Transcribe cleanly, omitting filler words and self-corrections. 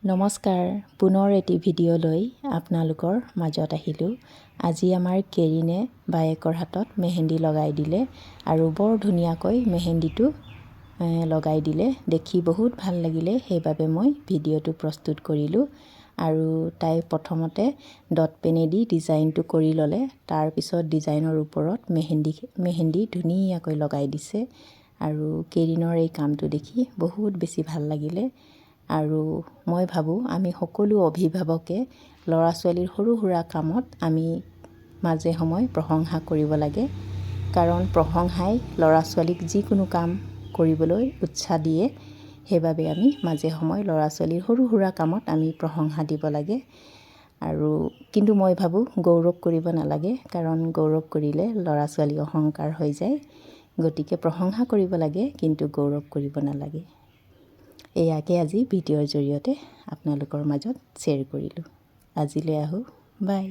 নমস্কাৰ, পুনৰ এটি ভিডিঅ'লৈ আপোনালোকৰ মাজত আহিলোঁ। আজি আমাৰ কেৰিনে বায়েকৰ হাতত মেহেন্দি লগাই দিলে আৰু বৰ ধুনীয়াকৈ মেহেন্দিটো লগাই দিলে। দেখি বহুত ভাল লাগিলে, সেইবাবে মই ভিডিঅ'টো প্ৰস্তুত কৰিলোঁ। আৰু তাই প্ৰথমতে ডট পেনেদি ডিজাইনটো কৰি ল'লে, তাৰপিছত ডিজাইনৰ ওপৰত মেহেন্দি ধুনীয়াকৈ লগাই দিছে। আৰু কেৰিনৰ এই কামটো দেখি বহুত বেছি ভাল লাগিলে। আৰু মই ভাবোঁ আমি সকলো অভিভাৱকে ল'ৰা ছোৱালীৰ সৰু সুৰা কামত আমি মাজে সময়ে প্ৰশংসা কৰিব লাগে, কাৰণ প্ৰশংসাই ল'ৰা ছোৱালীক যিকোনো কাম কৰিবলৈ উৎসাহ দিয়ে। সেইবাবে আমি মাজে সময়ে ল'ৰা ছোৱালীৰ সৰু সুৰা কামত আমি প্ৰশংসা দিব লাগে। আৰু কিন্তু মই ভাবোঁ গৌৰৱ কৰিব নালাগে, কাৰণ গৌৰৱ কৰিলে ল'ৰা ছোৱালী অহংকাৰ হৈ যায়। গতিকে প্ৰশংসা কৰিব লাগে, কিন্তু গৌৰৱ কৰিব নালাগে। এয়াকে আজি ভিডিঅ'ৰ জৰিয়তে আপোনালোকৰ মাজত শ্বেয়াৰ কৰিলোঁ। আজিলৈ আহোঁ, বাই।